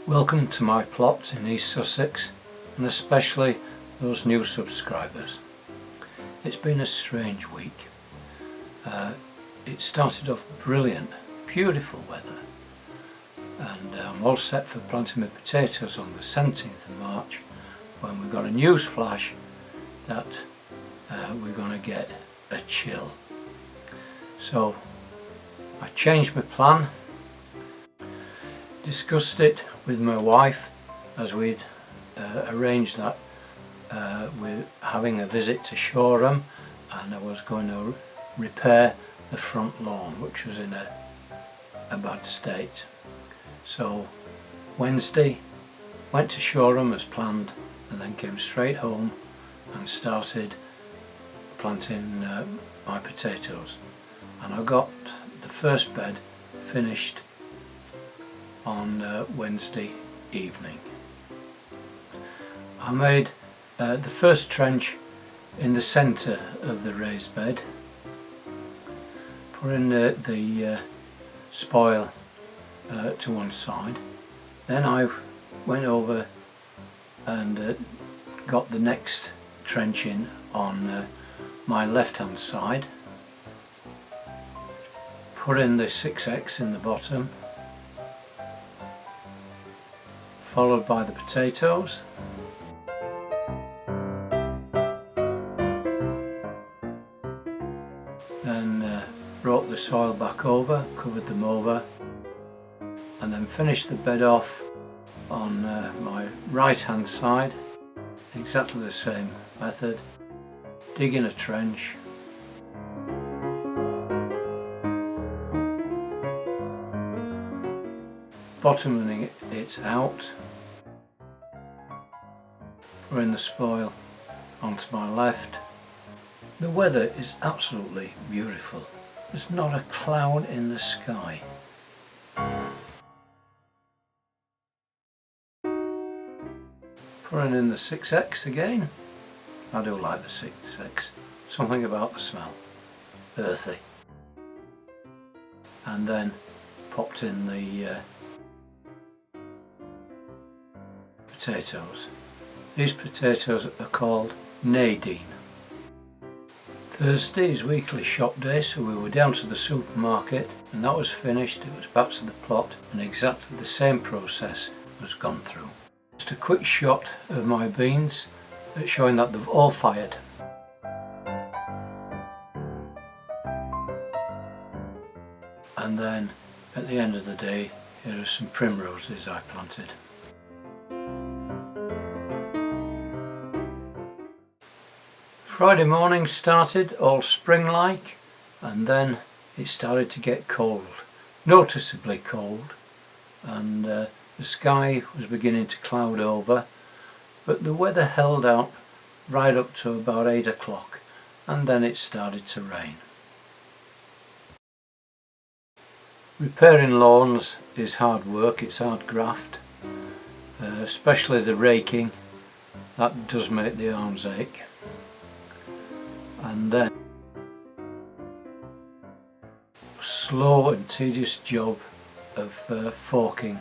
Welcome to my plot in East Sussex, and especially those new subscribers. It's been a strange week. It started off brilliant, beautiful weather, and I'm all set for planting my potatoes on the 17th of March when we got a news flash that we're going to get a chill. So I changed my plan, discussed it with my wife as we'd arranged that we're having a visit to Shoreham, and I was going to repair the front lawn, which was in a bad state. So Wednesday went to Shoreham as planned, and then came straight home and started planting my potatoes, and I got the first bed finished on Wednesday evening. I made the first trench in the centre of the raised bed, put in the spoil to one side. Then I went over and got the next trench in on my left hand side, put in the 6x in the bottom, followed by the potatoes, then brought the soil back over, covered them over, and then finished the bed off on my right hand side, exactly the same method, digging a trench, bottoming it out, putting the spoil onto my left. The weather is absolutely beautiful. There's not a cloud in the sky. Putting in the 6x again. I do like the 6x. Something about the smell. Earthy. And then popped in the potatoes. These potatoes are called Nadine. Thursday is weekly shop day, so we were down to the supermarket, and that was finished. It was back to the plot, and exactly the same process was gone through. Just a quick shot of my beans showing that they've all fired. And then at the end of the day, here are some primroses I planted. Friday morning started all spring-like, and then it started to get cold, noticeably cold, and the sky was beginning to cloud over, but the weather held out right up to about 8 o'clock, and then it started to rain. Repairing lawns is hard work, it's hard graft, especially the raking. That does make the arms ache. And then slow and tedious job of forking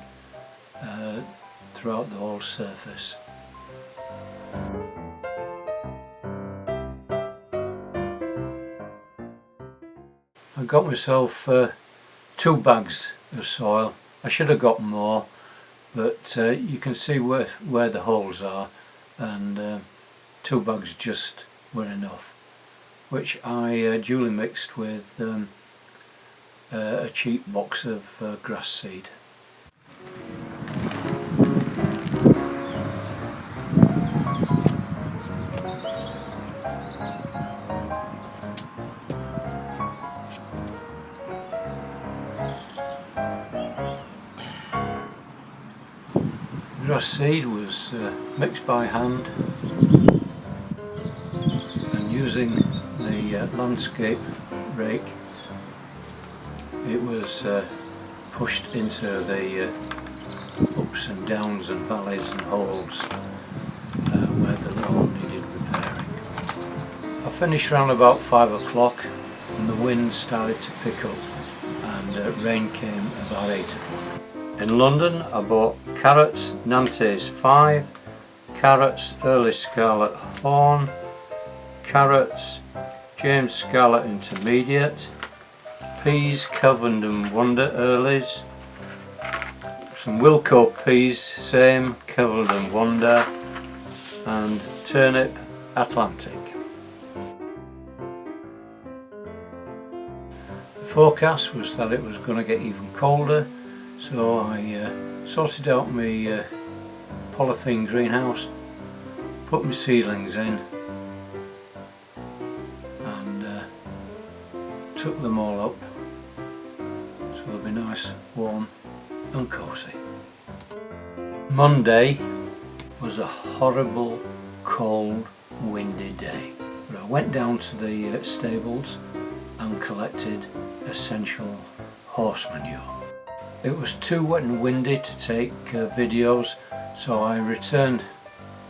throughout the whole surface. I got myself 2 bags of soil. I should have got more, but you can see where the holes are, and 2 bags just were enough, which I duly mixed with a cheap box of grass seed. Grass seed was mixed by hand, and using the landscape rake, it was pushed into the ups and downs and valleys and holes where the lawn needed repairing. I finished around about 5 o'clock, and the wind started to pick up, and rain came about 8 o'clock. In London I bought carrots Nantes 5, carrots Early Scarlet Horn, carrots James Scarlet Intermediate, peas Covenant and Wonder Earlies, some Wilco peas, same Covenant and Wonder, and turnip Atlantic. The forecast was that it was going to get even colder, so I sorted out my polythene greenhouse, put my seedlings in and took them all up so they'll be nice, warm and cosy. Monday was a horrible, cold, windy day, but I went down to the stables and collected essential horse manure. It was too wet and windy to take videos, so I returned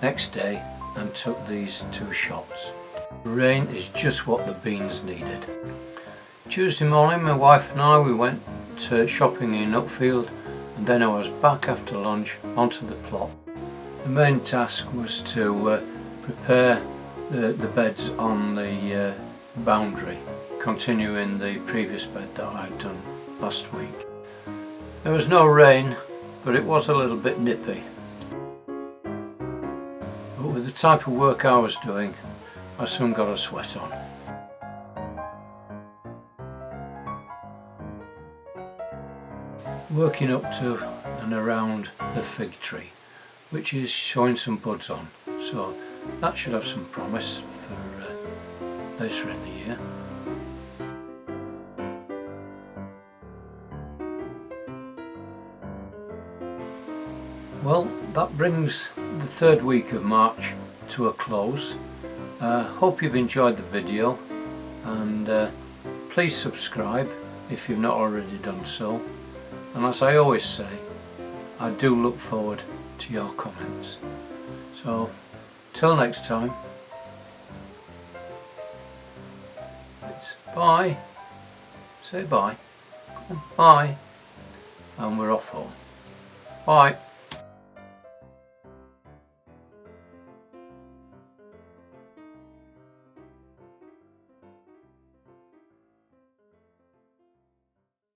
next day and took these 2 shots. Rain is just what the beans needed. Tuesday morning my wife and I we went shopping in Upfield, and then I was back after lunch onto the plot. The main task was to prepare the beds on the boundary, continuing the previous bed that I'd done last week. There was no rain, but it was a little bit nippy. But with the type of work I was doing, I soon got a sweat on. Working up to and around the fig tree, which is showing some buds on, so that should have some promise for later in the year. Well, that brings the 3rd week of March to a close. Hope you've enjoyed the video, and please subscribe if you've not already done so. And as I always say, I do look forward to your comments. So, till next time, it's bye. Say bye. Bye. And we're off home. Bye.